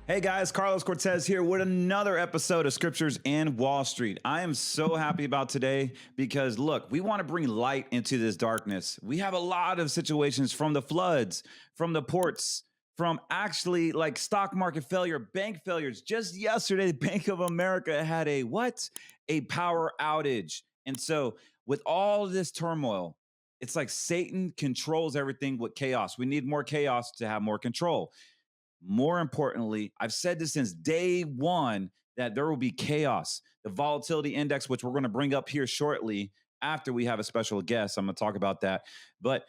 Hey guys, Carlos Cortez here with another episode of Scriptures and Wall Street. I am so happy about today because look, we want to bring light into this darkness. We have a lot of situations from the floods, from the ports, from actually like stock market failure, bank failures. Just yesterday, Bank of America had a what? A power outage. And so with all this turmoil, it's like Satan controls everything with chaos. We need more chaos to have more control. More importantly, I've said this since day one that there will be chaos. The volatility index, which we're going to bring up here shortly after we have a special guest, I'm going to talk about that. But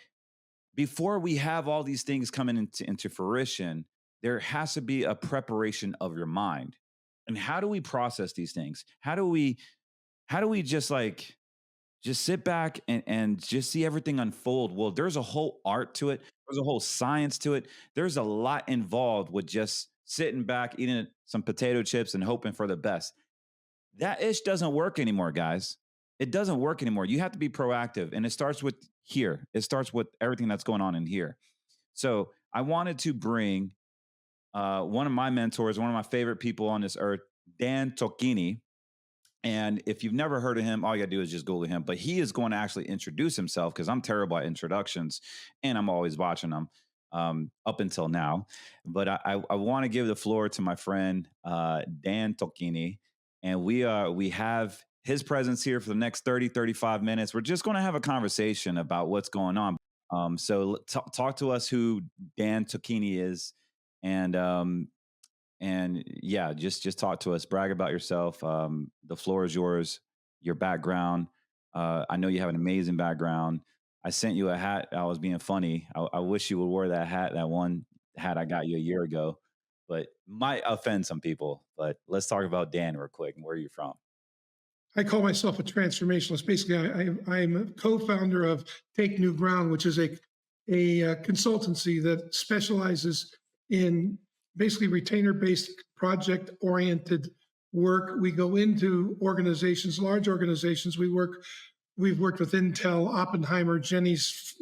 before we have all these things coming into fruition, there has to be a preparation of your mind. And how do we process these things? How do we just sit back and just see everything unfold? Well, there's a whole art to it. There's a whole science to it. There's a lot involved with just sitting back, eating some potato chips and hoping for the best. That ish doesn't work anymore, guys. It doesn't work anymore. You have to be proactive. And it starts with here. It starts with everything that's going on in here. So I wanted to bring one of my mentors, one of my favorite people on this earth, Dan Tochini. And if you've never heard of him, all you gotta do is just Google him. But he is going to actually introduce himself because I'm terrible at introductions and I'm always watching them up until now. But I want to give the floor to my friend Dan Tochini. And we have his presence here for the next 35 minutes. We're just going to have a conversation about what's going on. So talk to us who Dan Tochini is and yeah, just talk to us, brag about yourself. The floor is yours, your background. I know you have an amazing background. I sent you a hat. I was being funny. I wish you would wear that hat, that one hat I got you a year ago, but might offend some people. But let's talk about Dan real quick and where you're from. I call myself a transformationalist. Basically, I'm a co-founder of Take New Ground, which is a consultancy that specializes in basically retainer-based, project-oriented work. We go into organizations, large organizations. We've worked with Intel, Oppenheimer, Jenny's,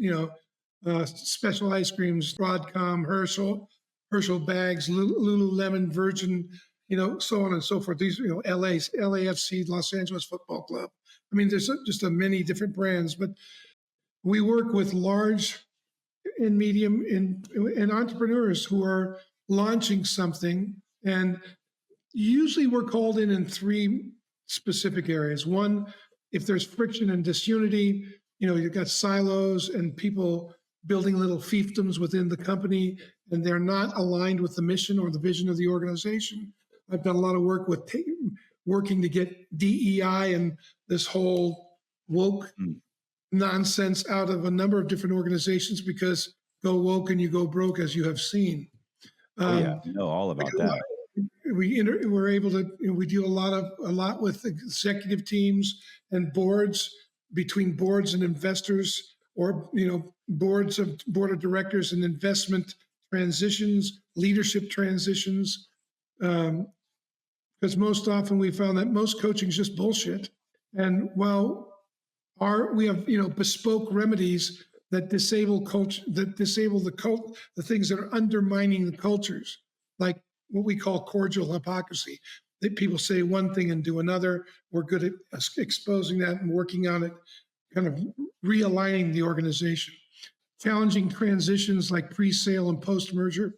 Special Ice Creams, Broadcom, Herschel Bags, Lululemon, Virgin, so on and so forth. These, LAFC, Los Angeles Football Club. I mean, there's just many different brands, but we work with large and medium and entrepreneurs who are launching something. And usually we're called in three specific areas. One, if there's friction and disunity, you've got silos and people building little fiefdoms within the company, and they're not aligned with the mission or the vision of the organization. I've done a lot of work with working to get DEI and this whole woke nonsense out of a number of different organizations, because go woke and you go broke, as you have seen. Yeah, I know all about that. We're able to, we do a lot with executive teams and boards, between boards and investors, or board of directors and investment transitions, leadership transitions. Because most often we found that most coaching is just bullshit. And while we have bespoke remedies that disable culture, that disable the things that are undermining the cultures, like what we call cordial hypocrisy. That people say one thing and do another. We're good at exposing that and working on it, kind of realigning the organization. Challenging transitions like pre-sale and post-merger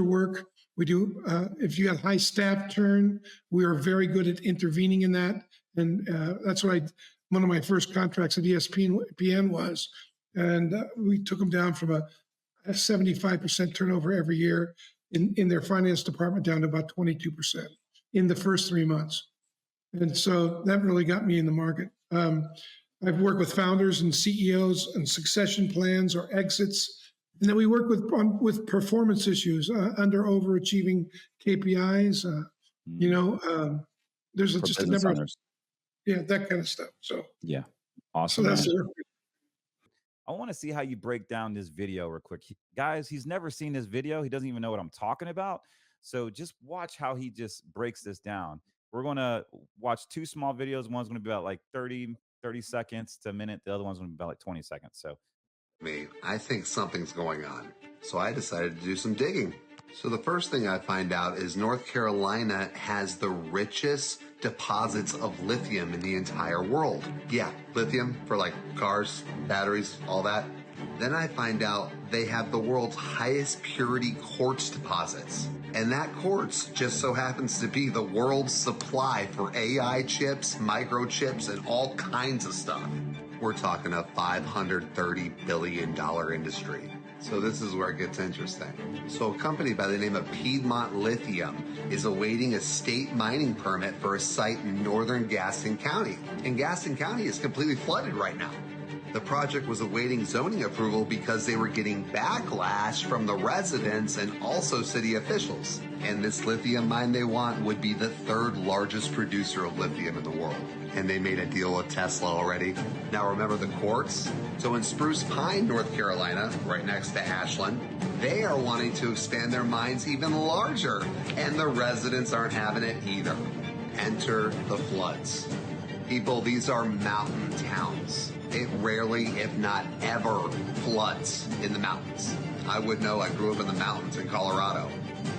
work. We do, if you have high staff turn, we are very good at intervening in that. And that's what one of my first contracts at ESPN was. And we took them down from a 75% turnover every year in their finance department down to about 22% in the first 3 months. And so that really got me in the market. I've worked with founders and CEOs and succession plans or exits. And then we work with performance issues, under overachieving KPIs. There's just a number of, that kind of stuff. So yeah, awesome. So that's it. I want to see how you break down this video real quick. Guys, he's never seen this video. He doesn't even know what I'm talking about. So just watch how he just breaks this down. We're going to watch two small videos. One's going to be about like 30 seconds to a minute. The other one's going to be about like 20 seconds. So I think something's going on. So I decided to do some digging. So the first thing I find out is North Carolina has the richest deposits of lithium in the entire world. Yeah, lithium for like cars, batteries, all that. Then I find out they have the world's highest purity quartz deposits. And that quartz just so happens to be the world's supply for AI chips, microchips, and all kinds of stuff. We're talking a $530 billion industry. So this is where it gets interesting. So a company by the name of Piedmont Lithium is awaiting a state mining permit for a site in northern Gaston County. And Gaston County is completely flooded right now. The project was awaiting zoning approval because they were getting backlash from the residents and also city officials. And this lithium mine they want would be the third largest producer of lithium in the world. And they made a deal with Tesla already. Now remember the quartz? So in Spruce Pine, North Carolina, right next to Ashland, they are wanting to expand their mines even larger. And the residents aren't having it either. Enter the floods. People, these are mountain towns. It rarely, if not ever, floods in the mountains. I would know, I grew up in the mountains in Colorado,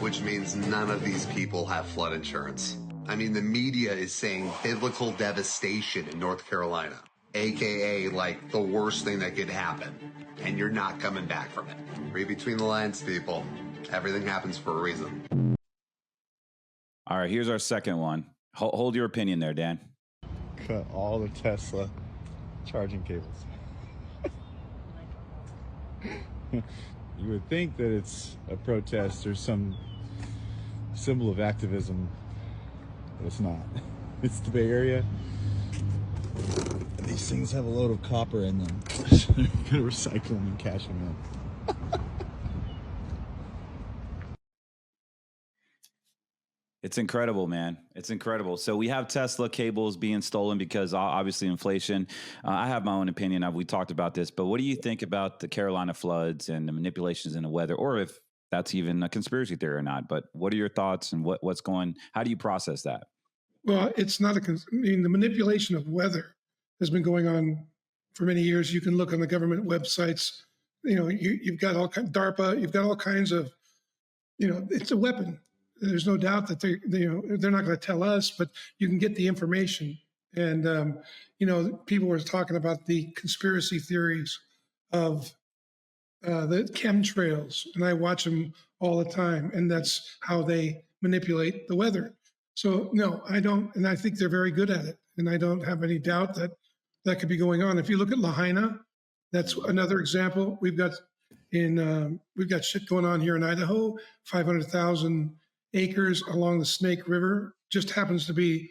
which means none of these people have flood insurance. I mean, the media is saying biblical devastation in North Carolina, AKA like the worst thing that could happen, and you're not coming back from it. Read between the lines, people. Everything happens for a reason. All right, here's our second one. Hold your opinion there, Dan. Cut all the Tesla charging cables. You would think that it's a protest or some symbol of activism, but it's not. It's the Bay Area. These things have a load of copper in them. You're gonna recycle them and cash them in. It's incredible, man. It's incredible. So we have Tesla cables being stolen because obviously inflation. I have my own opinion. We talked about this, but what do you think about the Carolina floods and the manipulations in the weather, or if that's even a conspiracy theory or not? But what are your thoughts and what's going? How do you process that? Well, it's not I mean, the manipulation of weather has been going on for many years. You can look on the government websites. You've got DARPA. You've got all kinds of. It's a weapon. There's no doubt that they're not going to tell us, but you can get the information. And people were talking about the conspiracy theories of the chemtrails, and I watch them all the time, and that's how they manipulate the weather. So no, I don't, and I think they're very good at it, and I don't have any doubt that that could be going on. If you look at Lahaina, that's another example. We've got shit going on here in Idaho, 500,000 acres along the Snake River. Just happens to be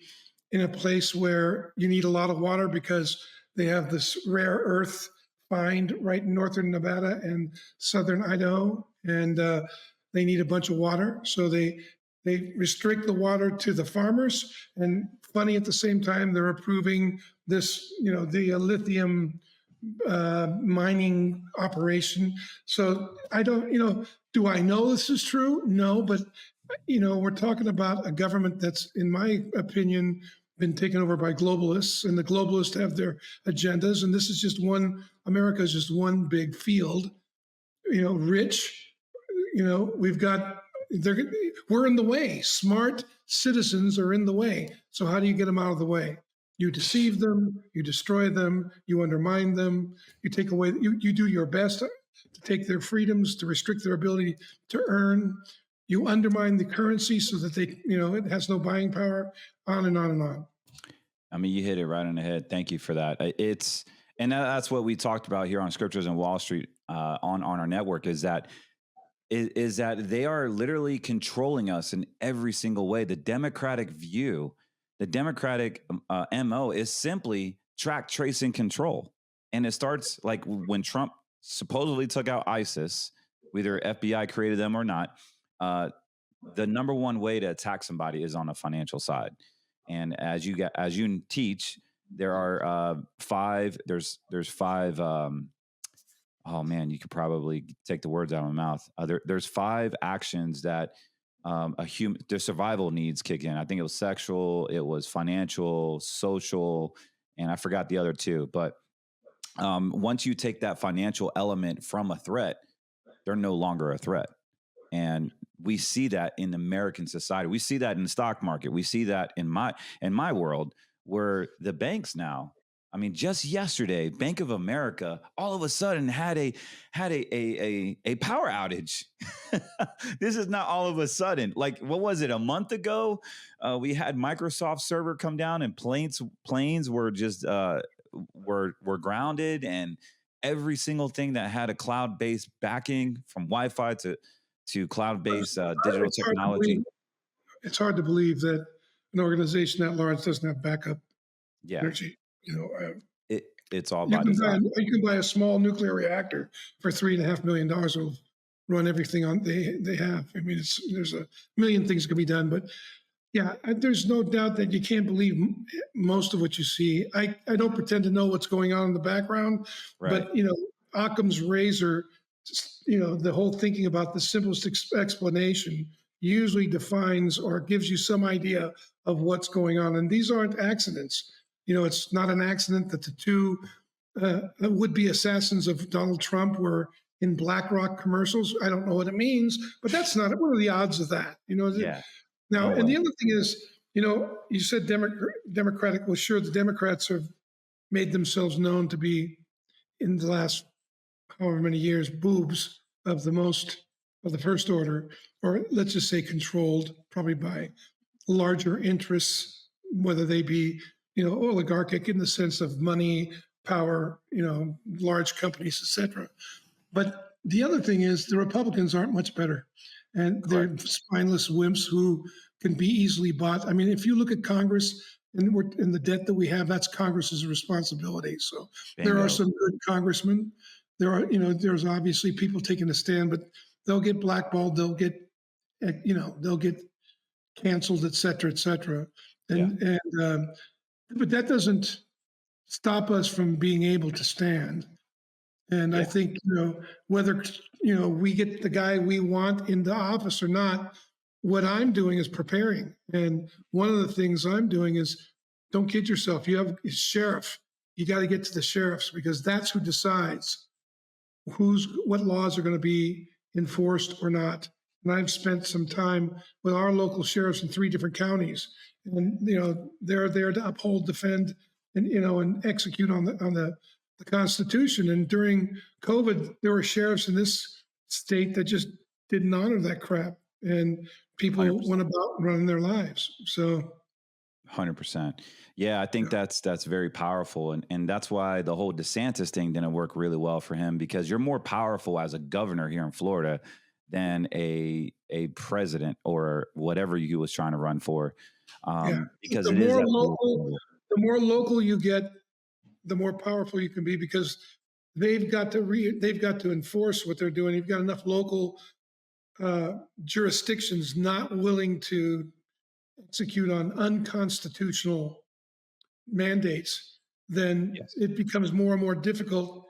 in a place where you need a lot of water because they have this rare earth find right in northern Nevada and southern Idaho, and they need a bunch of water. So they restrict the water to the farmers. And funny, at the same time, they're approving this, the lithium mining operation. So I don't, do I know this is true? No, but we're talking about a government that's, in my opinion, been taken over by globalists, and the globalists have their agendas. And this is just America is just one big field, rich, we're in the way. Smart citizens are in the way. So how do you get them out of the way? You deceive them, you destroy them, you undermine them, you take away, you do your best to take their freedoms, to restrict their ability to earn. You undermine the currency so that it has no buying power, on and on and on. I mean, you hit it right on the head. Thank you for that. That's what we talked about here on Scriptures and Wall Street on our network is that they are literally controlling us in every single way. The Democratic view, the Democratic MO is simply track, trace, and control. And it starts like when Trump supposedly took out ISIS, whether FBI created them or not. The number one way to attack somebody is on the financial side. And as you teach, there are five. There's five. Oh man, you could probably take the words out of my mouth. There's five actions that their survival needs kick in. I think it was sexual, it was financial, social, and I forgot the other two. But once you take that financial element from a threat, they're no longer a threat. And we see that in American society. We see that in the stock market. We see that in my world, where the banks now, I mean, just yesterday, Bank of America all of a sudden had a power outage. This is not all of a sudden. Like, what was it? A month ago, we had Microsoft server come down, and planes were just were grounded, and every single thing that had a cloud-based backing, from Wi-Fi to cloud-based digital It's hard to technology. believe. It's hard to believe that an organization that large doesn't have backup Yeah, energy. it's all You by can buy design. you can buy a small nuclear reactor for $3.5 million. It'll run everything on they have. I mean, there's a million things that can be done, but yeah, there's no doubt that you can't believe most of what you see. I don't pretend to know what's going on in the background, Right. but Occam's razor, the whole thinking about the simplest explanation usually defines or gives you some idea of what's going on. And these aren't accidents. It's not an accident that the two would-be assassins of Donald Trump were in BlackRock commercials. I don't know what it means, but that's not, what are the odds of that? Yeah. Now, No and the way. other thing is, you said Democratic. Well, sure, the Democrats have made themselves known to be, in the last however many years, boobs of the first order, or let's just say controlled probably by larger interests, whether they be, oligarchic in the sense of money, power, large companies, etc. But the other thing is the Republicans aren't much better. And Correct. they're spineless wimps who can be easily bought. I mean, if you look at Congress and the debt that we have, that's Congress's responsibility. So there are Bingo. some good congressmen. There's obviously people taking a stand, but they'll get blackballed. They'll get canceled, et cetera, et cetera. Yeah. But that doesn't stop us from being able to stand. And I Yeah. think, whether, we get the guy we want into office or not, what I'm doing is preparing. And one of the things I'm doing is, don't kid yourself. You have a sheriff. You got to get to the sheriffs, because that's who decides what laws are going to be enforced or not. And I've spent some time with our local sheriffs in 3 different counties, and they're there to uphold, defend, and execute on the Constitution. And during COVID, there were sheriffs in this state that just didn't honor that crap, and people 100%. went about running their lives. So 100%. Yeah, I think that's very powerful, and that's why the whole DeSantis thing didn't work really well for him, because you're more powerful as a governor here in Florida than a president or whatever you was trying to run for, because the it is more at the local local, level. the more local you get, the more powerful you can be, because they've got to enforce what they're doing. You've got enough local jurisdictions not willing to execute on unconstitutional mandates, then Yes. it becomes more and more difficult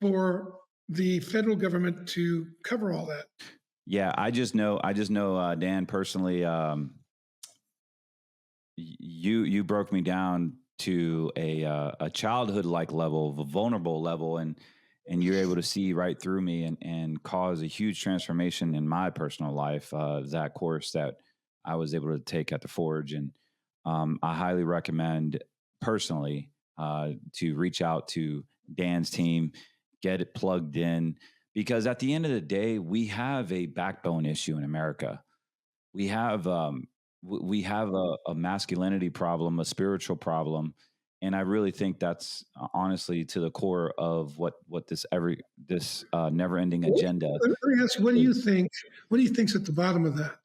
for the federal government to cover all that. Yeah, I just know, Dan, personally. You broke me down to a childhood like level, a vulnerable level, and you're able to see right through me and cause a huge transformation in my personal life. That course that I was able to take at the Forge, and I highly recommend personally to reach out to Dan's team, get it plugged in, because at the end of the day, we have a backbone issue in America. We have we have a masculinity problem, a spiritual problem, and I really think that's honestly to the core of what this never ending agenda Let me ask, what do you is. think? What do you think's at the bottom of that?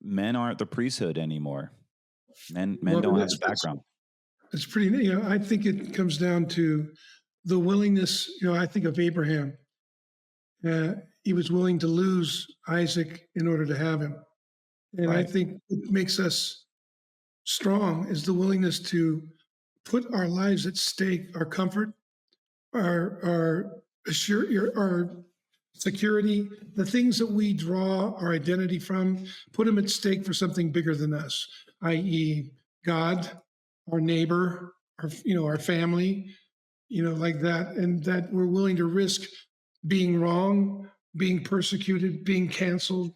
Men aren't the priesthood anymore. Men Well, don't have the background. that's pretty. I think it comes down to the willingness. I think of Abraham. He was willing to lose Isaac in order to have him. And I Right. think what makes us strong is the willingness to put our lives at stake, our comfort, our security, the things that we draw our identity from, put them at stake for something bigger than us, i.e., God, our neighbor, our family, like that, and that we're willing to risk being wrong, being persecuted, being canceled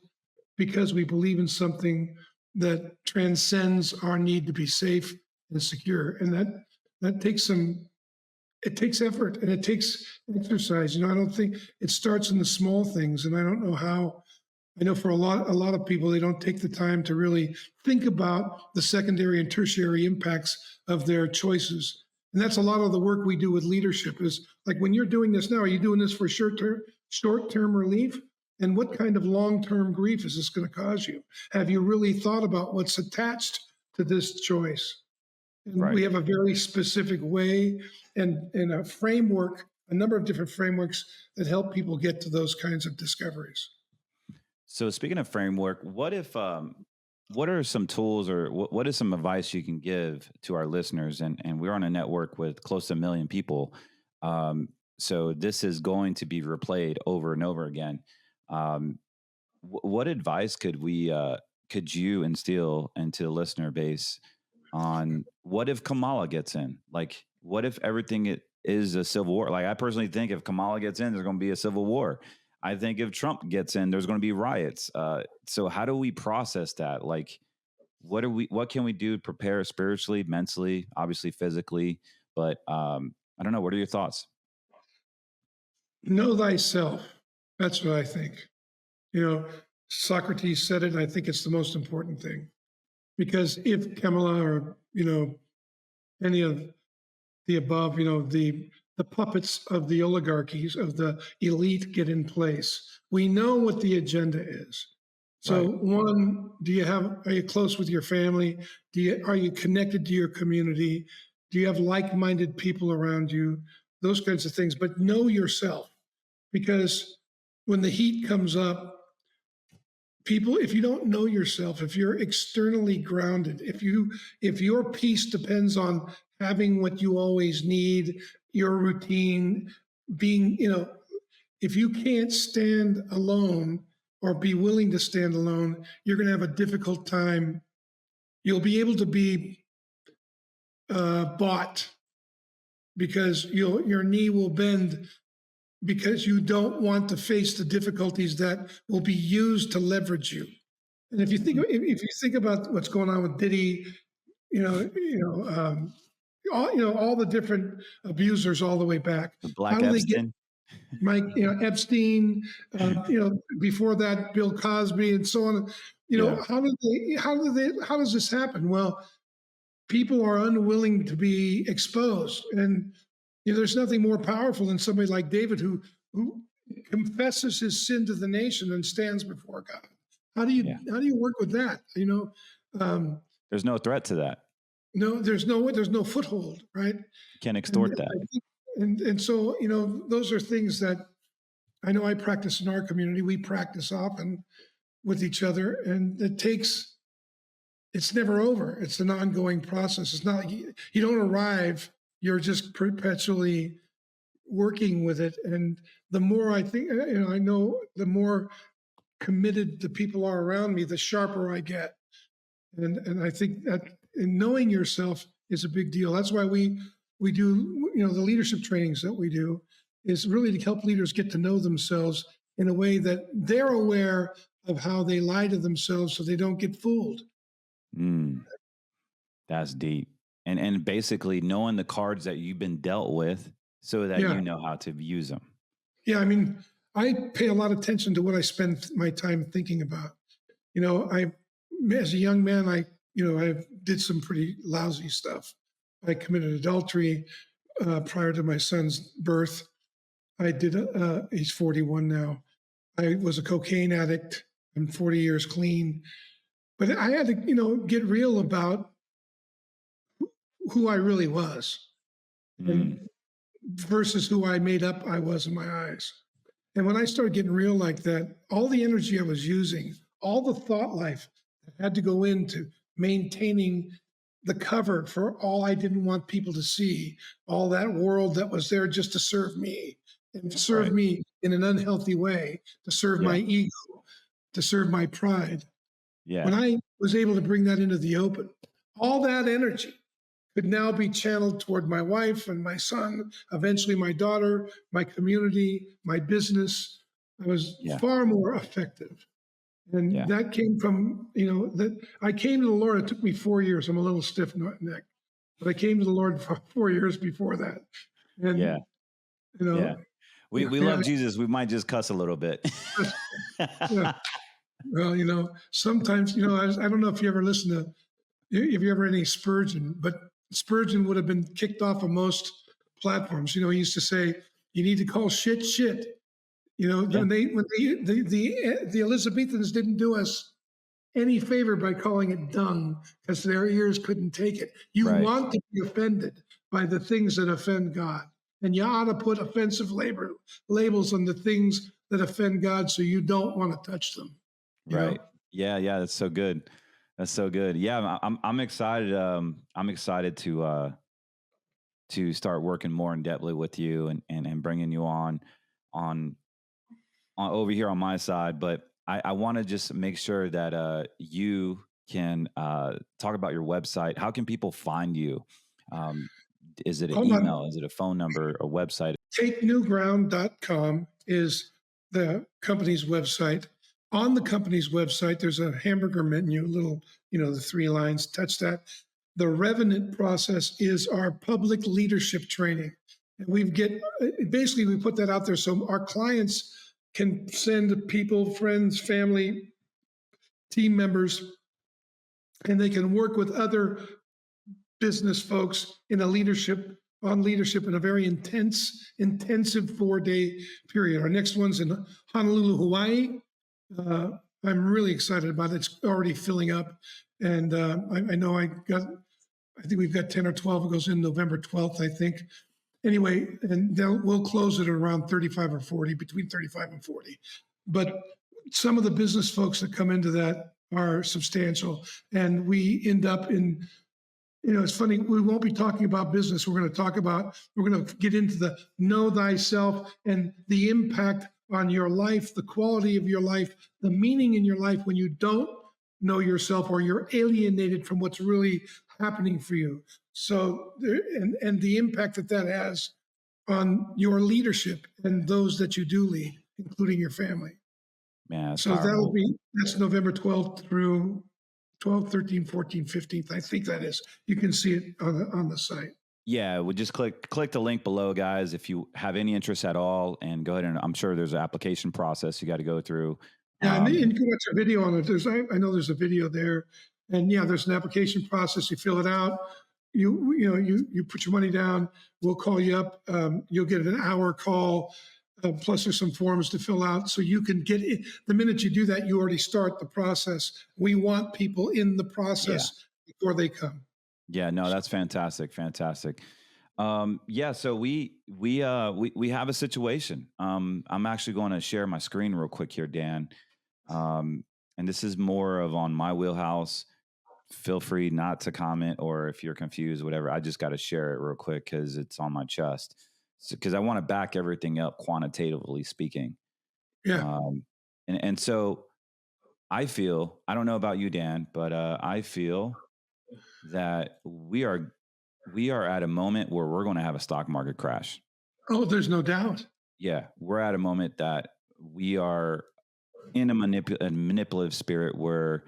because we believe in something that transcends our need to be safe and secure. And that takes it takes effort and it takes exercise. I don't think it starts in the small things. And I don't know how. I know for a lot of people, they don't take the time to really think about the secondary and tertiary impacts of their choices. And that's a lot of the work we do with leadership is like when you're doing this now, are you doing this for short-term relief? And what kind of long-term grief is this going to cause you? Have you really thought about what's attached to this choice? And Right. we have a very specific way and a framework, a number of different frameworks that help people get to those kinds of discoveries. So speaking of framework, what are some tools or what is some advice you can give to our listeners? And we're on a network with close to 1 million people. So this is going to be replayed over and over again. What advice could you instill into the listener base on what if Kamala gets in? Like, what if everything is a civil war? Like, I personally think if Kamala gets in, there's going to be a civil war. I think if Trump gets in, there's going to be riots. So how do we process that? Like, what can we do to prepare spiritually, mentally, obviously physically? But I don't know. What are your thoughts? Know thyself. That's what I think. Socrates said it, and I think it's the most important thing. Because if Kamala or, any of the above, the puppets of the oligarchies, of the elite get in place, we know what the agenda is. So Right. one, are you close with your family? Are you connected to your community? Do you have like-minded people around you? Those kinds of things, but know yourself, because when the heat comes up, if you don't know yourself, if you're externally grounded, if your peace depends on having what you always need, your routine, being, if you can't stand alone or be willing to stand alone, you're going to have a difficult time. You'll be able to be bought because your knee will bend because you don't want to face the difficulties that will be used to leverage you. And if you think about what's going on with Diddy, all the different abusers all the way back. The Black How do they get Epstein. Mike, Epstein, before that, Bill Cosby, and so on. Yeah. How does this happen? Well, people are unwilling to be exposed, and there's nothing more powerful than somebody like David who confesses his sin to the nation and stands before God. How do you work with that? There's no threat to that. No, there's no foothold, right? Can't extort that. And so, those are things that I know I practice in our community. We practice often with each other, and it's never over. It's an ongoing process. It's not like you don't arrive, you're just perpetually working with it. And the more I think, I know the more committed the people are around me, the sharper I get. And I think that in knowing yourself is a big deal. That's why we do, the leadership trainings that we do is really to help leaders get to know themselves in a way that they're aware of how they lie to themselves so they don't get fooled. That's deep. And basically knowing the cards that you've been dealt with so that you know how to use them. Yeah, I pay a lot of attention to what I spend my time thinking about. As a young man, I did some pretty lousy stuff. I committed adultery prior to my son's birth. I did, he's 41 now. I was a cocaine addict. I'm 40 years clean. But I had to, get real about who I really was and versus who I made up I was in my eyes. And when I started getting real like that, all the energy I was using, all the thought life that had to go into maintaining the cover for all I didn't want people to see, all that world that was there just to serve me and serve me in an unhealthy way, to serve my ego, to serve my pride. Yeah. When I was able to bring that into the open, all that energy could now be channeled toward my wife and my son, eventually my daughter, my community, my business. I was Yeah. far more effective. And Yeah. that came from, that I came to the Lord. It took me 4 years. I'm a little stiff necked, but I came to the Lord for 4 years before that. Yeah. And, you Yeah. know, We yeah, love Jesus. We might just cuss a little bit. yeah. Well, sometimes, I don't know if you ever listen to, if you ever read any Spurgeon, but Spurgeon would have been kicked off of most platforms. He used to say, you need to call shit shit. Yeah. The Elizabethans didn't do us any favor by calling it dung because their ears couldn't take it. You Right. want to be offended by the things that offend God. And you ought to put offensive labels on the things that offend God so you don't want to touch them. Right. Yeah. Yeah. That's so good. That's so good. Yeah. I'm excited. I'm excited to start working more in depthly with you and bringing you on over here on my side. But I want to just make sure that you can talk about your website. How can people find you? Um, is it an Hold on. email? Is it a phone number? A website? TakeNewGround.com is the company's website. On the company's website, there's a hamburger menu, little, the 3 lines, touch that. The Revenant process is our public leadership training. And basically we put that out there so our clients can send people, friends, family, team members, and they can work with other business folks in leadership in a very intensive 4-day period. Our next one's in Honolulu, Hawaii. I'm really excited about it. It's already filling up. And I know I think we've got 10 or 12. It goes in November 12th, I think. Anyway, and we'll close it at around 35 or 40, between 35 and 40. But some of the business folks that come into that are substantial. And we end up in, it's funny, we won't be talking about business. We're going to get into the know thyself and the impact on your life, the quality of your life, the meaning in your life when you don't know yourself or you're alienated from what's really happening for you. So, and the impact that has on your leadership and those that you do lead, including your family. Man, that's So powerful. that's November 12th through 12th, 13th, 14th, 15th. I think that is. You can see it on the site. Yeah, we just click the link below, guys, if you have any interest at all, and go ahead and I'm sure there's an application process you got to go through. Yeah, and you can watch a video on it. I know there's a video there, and yeah, there's an application process. You fill it out. You put your money down. We'll call you up. You'll get an hour call. Plus, there's some forms to fill out, so you can get it. The minute you do that, you already start the process. We want people in the process before they come. Yeah, no, that's fantastic. Yeah, so we have a situation. I'm actually going to share my screen real quick here, Dan. And this is more of on my wheelhouse. Feel free not to comment, or if you're confused, whatever. I just got to share it real quick because it's on my chest. Because I want to back everything up quantitatively speaking. Yeah. And so I feel, I don't know about you, Dan, but I feel that we are at a moment where we're going to have a stock market crash. Oh, there's no doubt. Yeah, we're at a moment that we are in a manipulative spirit where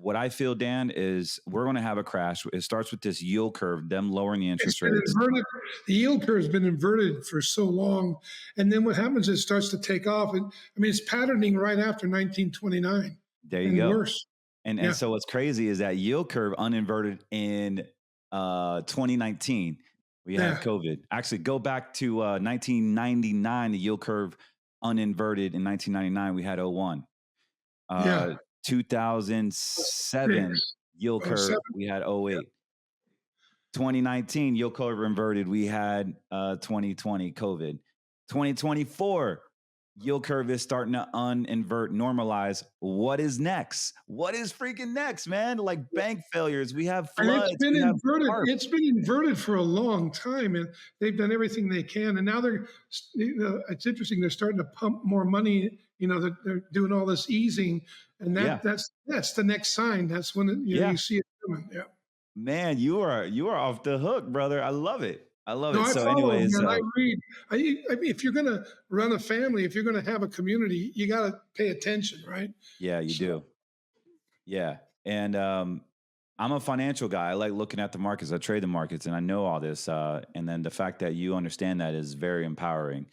what I feel, Dan, is we're going to have a crash. It starts with this yield curve, them lowering the interest rates. Inverted. The yield curve has been inverted for so long. And then what happens is it starts to take off. And I mean, it's patterning right after 1929. There you go. Worse. And so what's crazy is that yield curve uninverted in 2019. We had COVID. Actually, go back to 1999. The yield curve uninverted in 1999. We had 01. 2007 yield curve. We had 08. 2019 yield curve inverted. We had 2020 COVID. 2024 yield curve is starting to uninvert, normalize. What is next? What is freaking next, man? Like bank failures. We have floods. It's been inverted. It's been inverted for a long time, and they've done everything they can. And now it's interesting. They're starting to pump more money. They're doing all this easing, and that's the next sign. That's when you see it coming. Yeah. Man, you are off the hook, brother. I love it. I love No, it. I So, follow them, anyways, man. I read. I mean, if you're going to run a family, if you're going to have a community, you got to pay attention, right? yeah, you So, do. Yeah. And I'm a financial guy. I like looking at the markets. I trade the markets and I know all this. And then the fact that you understand that is very empowering.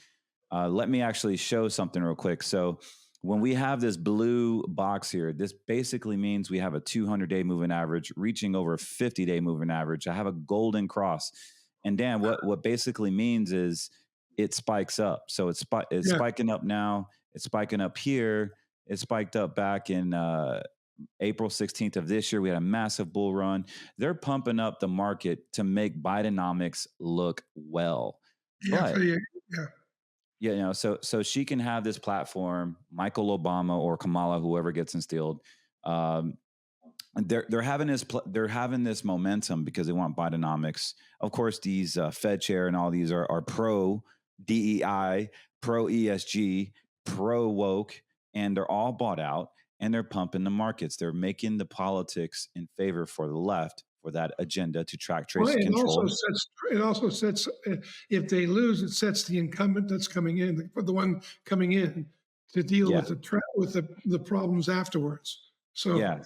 Let me actually show something real quick. So when we have this blue box here, this basically means we have a 200-day moving average reaching over a 50-day moving average. I have a golden cross. And Dan, what basically means is it spikes up. So it's yeah, spiking up now. It's spiking up here. It spiked up back in April 16th of this year. We had a massive bull run. They're pumping up the market to make Bidenomics look well. yeah, But yeah. yeah, so she can have this platform, Michael Obama or Kamala, whoever gets instilled. Um, they're having they're having this momentum because they want Bidenomics. Of course, these Fed chair and all these are pro DEI, pro ESG, pro woke, and they're all bought out and they're pumping the markets. They're making the politics in favor for the left for that agenda to track, Well, trace, and control. it also sets if they lose, it sets the incumbent that's coming in, the one coming in, to deal Yeah, with the problems afterwards. So yeah,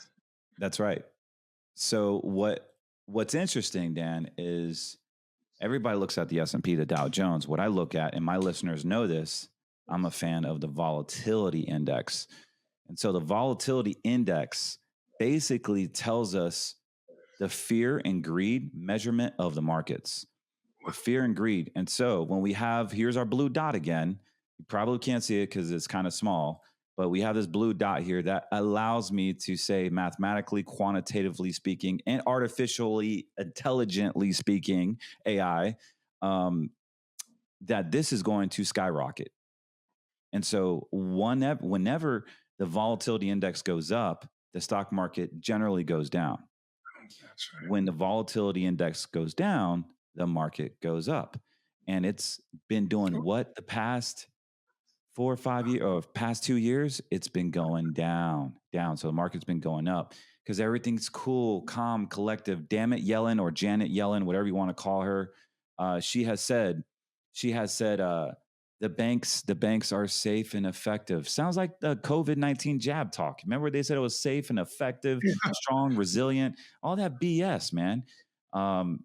that's right. So what's interesting, Dan, is everybody looks at the S&P, the Dow Jones. What I look at, and my listeners know this, I'm a fan of the volatility index. And so the volatility index basically tells us the fear and greed measurement of the markets, the fear and greed. And so when we have, here's our blue dot again, you probably can't see it because it's kind of small, but we have this blue dot here that allows me to say mathematically, quantitatively speaking, and artificially intelligently speaking, AI, um, that this is going to skyrocket. And so whenever the volatility index goes up, the stock market generally goes down. that's right. When the volatility index goes down, the market goes up. And it's been doing what the past 4 or 5 years or past 2 years? It's been going down. So the market's been going up because everything's cool, calm, collective. Damn it, Yellen or Janet Yellen, whatever you want to call her. She has said, the banks are safe and effective. Sounds like the COVID-19 jab talk. Remember they said it was safe and effective, Yeah. strong, resilient, all that BS, man. Um,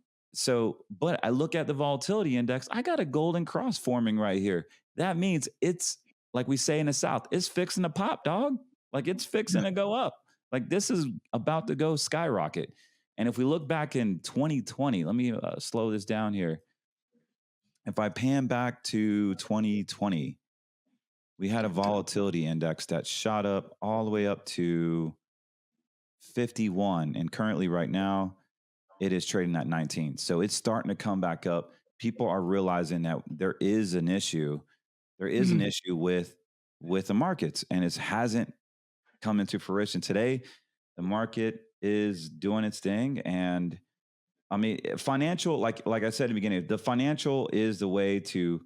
but I look at the volatility index, I got a golden cross forming right here. That means it's like we say in the South, it's fixing to pop, dog. Like it's fixing to go up. Like this is about to go skyrocket. And if we look back in 2020, let me slow this down here. If I pan back to 2020, we had a volatility index that shot up all the way up to 51. And currently, right now, it is trading at 19. So it's starting to come back up. People are realizing that there is an issue. There is an issue with the markets, and it hasn't come into fruition. Today, the market is doing its thing. And I mean, financial, like I said at the beginning, the financial is the way to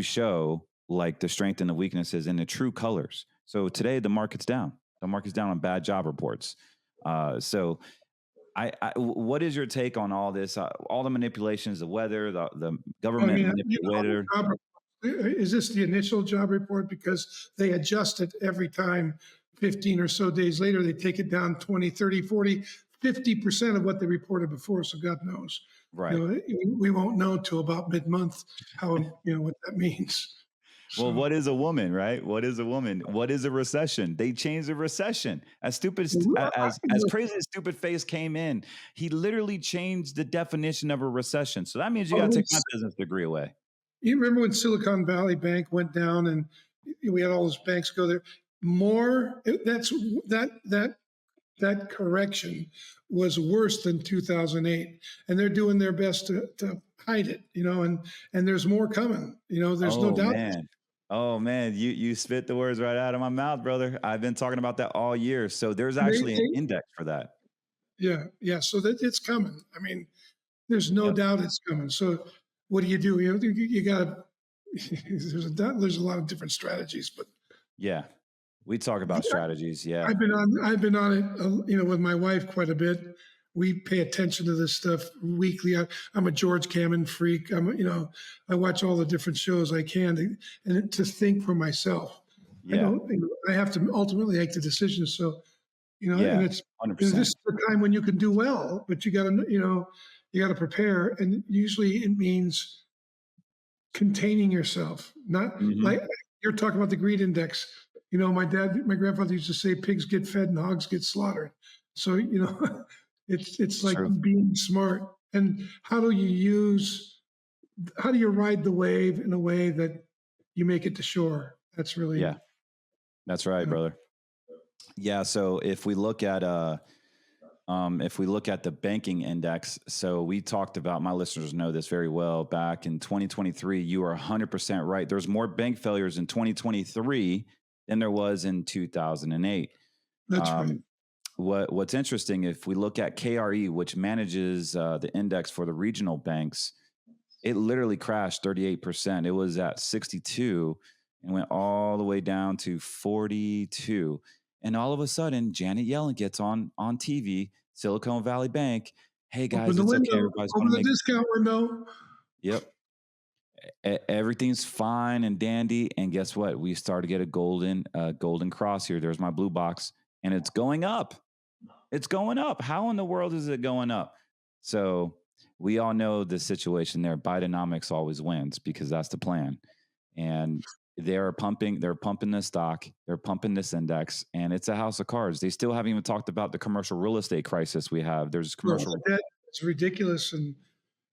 show like the strength and the weaknesses in the true colors. So today the market's down. The market's down on bad job reports. So what is your take on all this? All the manipulations, the weather, the I government mean, manipulator. is this the initial job report? Because they adjust it every time. 15 or so days later, they take it down 20, 30, 40, 50% of what they reported before. So God knows. Right. We won't know till about mid-month how, what that means. Well, So, what is a woman, right? What is a woman? What is a recession? They changed the recession. As stupid as crazy as Stupid Face came in, he literally changed the definition of a recession. So that means you got to take my business degree away. You remember when Silicon Valley Bank went down and we had all those banks go there? That correction was worse than 2008, and they're doing their best to hide it, and there's more coming. There's no doubt. Man. Oh man, you spit the words right out of my mouth, brother. I've been talking about that all year. So there's actually an index for that. Yeah. So that it's coming. I mean, there's no Yep. doubt it's coming. So what do? You got to. There's a lot of different strategies, but Yeah. We talk about strategies. Yeah. I've been on it, with my wife quite a bit. we pay attention to this stuff weekly. I'm a George Cameron freak. I watch all the different shows I can to think for myself. I Yeah. don't, I have to ultimately make the decision. So, Yeah. and it's, 100%. this is the time when you can do well, but you got to, you got to prepare. And usually it means containing yourself, not Mhm. like you're talking about the greed index. My grandfather used to say pigs get fed and hogs get slaughtered. So, it's like True. being smart. And how do you ride the wave in a way that you make it to shore? That's really, Yeah. That's right, brother. Yeah. So if we look at the banking index, so we talked about, my listeners know this very well, back in 2023, you are 100% right. There's more bank failures in 2023 than there was in 2008. that's right. What's interesting, if we look at KRE, which manages the index for the regional banks, it literally crashed 38%. It was at 62 and went all the way down to 42. And all of a sudden, Janet Yellen gets on TV, Silicon Valley Bank. Hey guys, Open the it's okay. window, Everybody's going open to the make. discount window. Yep. Everything's fine and dandy. And guess what? We start to get a golden cross here. There's my blue box, and it's going up. It's going up. How in the world is it going up? So we all know the situation there. Bidenomics always wins because that's the plan. And they're pumping this stock, they're pumping this index, and it's a house of cards. They still haven't even talked about the commercial real estate crisis we have. There's commercial. Well, it's ridiculous, and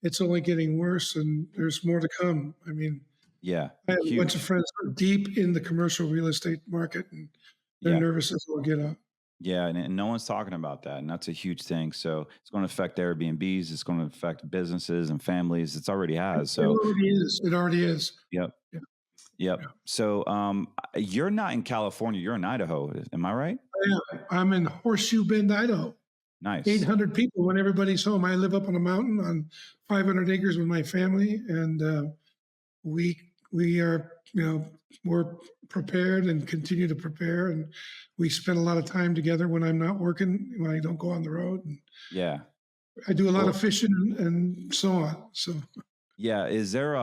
it's only getting worse, and there's more to come. I mean, Yeah. I have a bunch of Huge. friends who are deep in the commercial real estate market, and they're Yeah. nervous as all get up. Yeah. And no one's talking about that. And that's a huge thing. So it's going to affect Airbnbs. It's going to affect businesses and families. It's already has. It So, already is. It already is. yep. Yeah. Yep. Yeah. So you're not in California. You're in Idaho. Am I right? I'm in Horseshoe Bend, Idaho. Nice. 800 people when everybody's home. I live up on a mountain on 500 acres with my family, and we are, we're prepared and continue to prepare, and we spend a lot of time together when I'm not working, when I don't go on the road. And Yeah. I do a lot of fishing and so on. So Yeah. Is there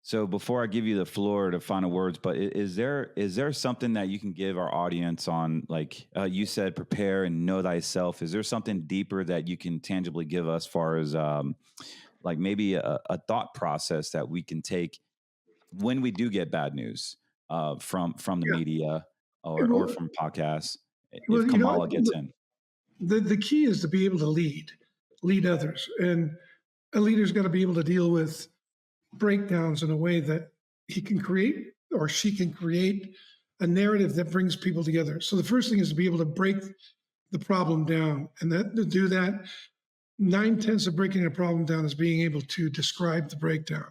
so before I give you the floor to final words, but is there something that you can give our audience on, like you said, prepare and know thyself? Is there something deeper that you can tangibly give us, far as like maybe a thought process that we can take when we do get bad news from the media or from podcasts, if Kamala gets in? the key is to be able to lead others, and a leader's got to be able to deal with breakdowns in a way that he can create or she can create a narrative that brings people together. So the first thing is to be able to break the problem down, and that to do that, 9/10 of breaking a problem down is being able to describe the breakdown.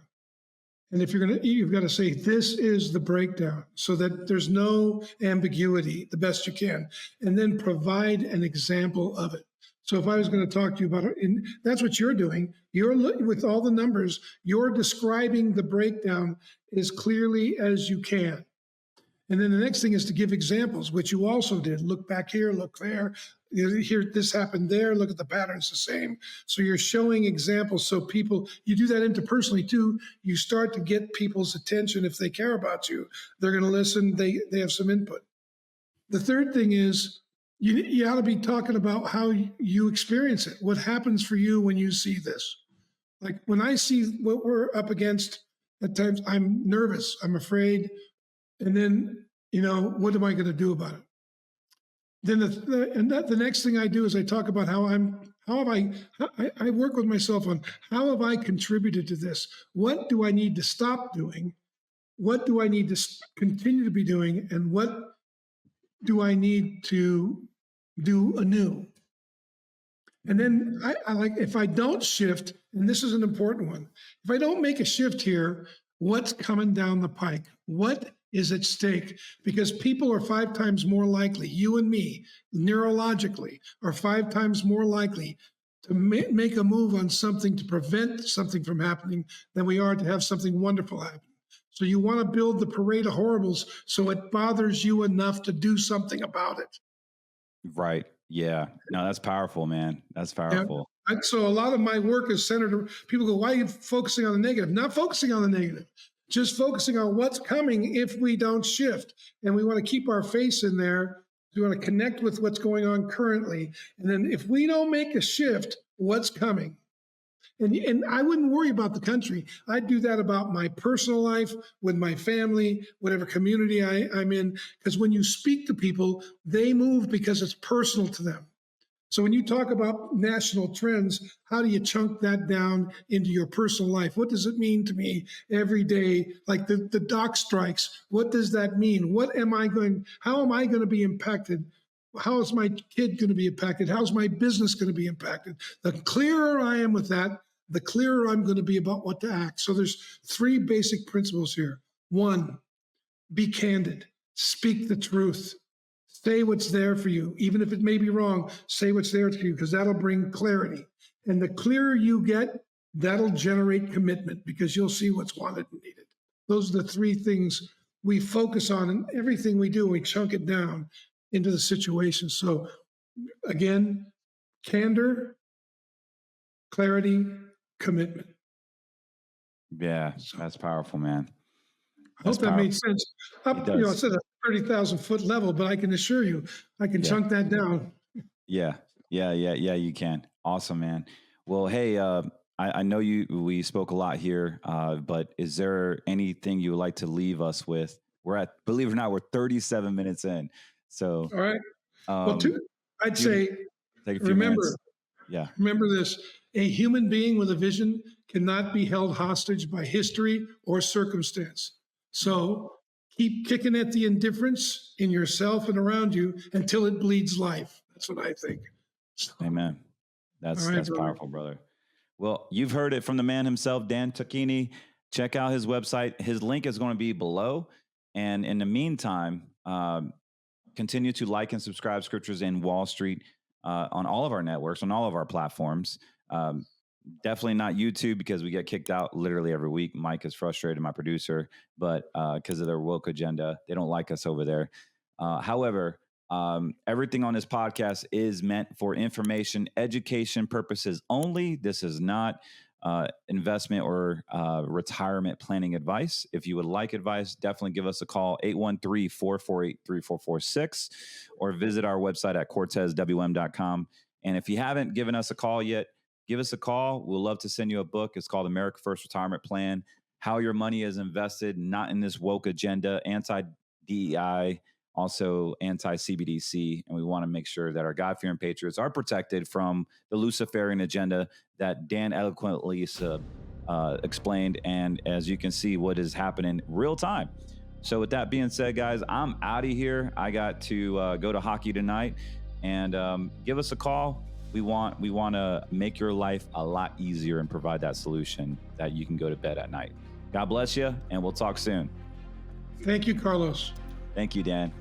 And if you've got to say, this is the breakdown, so that there's no ambiguity, the best you can, and then provide an example of it. So if I was going to talk to you about it, and that's what you're doing, with all the numbers, you're describing the breakdown as clearly as you can. And then the next thing is to give examples, which you also did. Look back here, look there. Here, this happened there. Look at the patterns the same. So you're showing examples. So people, you do that interpersonally too. You start to get people's attention. If they care about you, they're going to listen. They have some input. The third thing is you ought to be talking about how you experience it. What happens for you when you see this? Like when I see what we're up against, at times I'm nervous. I'm afraid. And then, what am I going to do about it? Then the next thing I do is I talk about I work with myself on how have I contributed to this? What do I need to stop doing? What do I need to continue to be doing? And what do I need to do anew? And then I like, if I don't shift, and this is an important one, if I don't make a shift here, what's coming down the pike? What is at stake? Because people are 5 times more likely, you and me, neurologically, are 5 times more likely to make a move on something to prevent something from happening than we are to have something wonderful happen. So you want to build the parade of horribles so it bothers you enough to do something about it. Right. Yeah. No, that's powerful, man. That's powerful. So a lot of my work is centered. People go, "Why are you focusing on the negative?" Not focusing on the negative, just focusing on what's coming if we don't shift. And we want to keep our face in there. We want to connect with what's going on currently. And then if we don't make a shift, what's coming? And I wouldn't worry about the country. I'd do that about my personal life, with my family, whatever community I'm in. Because when you speak to people, they move because it's personal to them. So when you talk about national trends, how do you chunk that down into your personal life? What does it mean to me every day? Like the dock strikes, what does that mean? How am I going to be impacted? How is my kid going to be impacted? How's my business going to be impacted? The clearer I am with that, the clearer I'm going to be about what to act. So there's 3 basic principles here. 1, be candid, speak the truth. Say what's there for you. Even if it may be wrong, say what's there for you, because that'll bring clarity. And the clearer you get, that'll generate commitment, because you'll see what's wanted and needed. Those are the 3 things we focus on in everything we do. We chunk it down into the situation. So again, candor, clarity, commitment. Yeah, that's powerful, man. I hope that made sense. It's at a 30,000 foot level, but I can assure you, I can chunk that down. Yeah, you can. Awesome, man. Well, hey, I know we spoke a lot here, but is there anything you would like to leave us with? Believe it or not, we're 37 minutes in. So, all right. I'd say, take a few minutes. Yeah. Remember this: a human being with a vision cannot be held hostage by history or circumstance. So keep kicking at the indifference in yourself and around you until it bleeds life. That's what I think. So, amen. That's powerful, brother. Well, you've heard it from the man himself, Dan Tochini. Check out his website. His link is going to be below. And in the meantime, continue to like and subscribe Scriptures in Wall Street on all of our networks, on all of our platforms. Definitely not YouTube, because we get kicked out literally every week. Mike is frustrated, my producer, but because of their woke agenda, they don't like us over there. However, everything on this podcast is meant for information, education purposes only. This is not investment or retirement planning advice. If you would like advice, definitely give us a call, 813-448-3446, or visit our website at cortezwm.com. And if you haven't given us a call yet, give us a call. We'll love to send you a book. It's called America First Retirement Plan: How Your Money is Invested, Not in This Woke Agenda, anti-DEI, also anti-CBDC. And we want to make sure that our God-fearing patriots are protected from the Luciferian agenda that Dan eloquently explained. And as you can see, what is happening real time. So with that being said, guys, I'm out of here. I got to go to hockey tonight. And give us a call. We want to make your life a lot easier and provide that solution that you can go to bed at night. God bless you, and we'll talk soon. Thank you, Carlos. Thank you, Dan.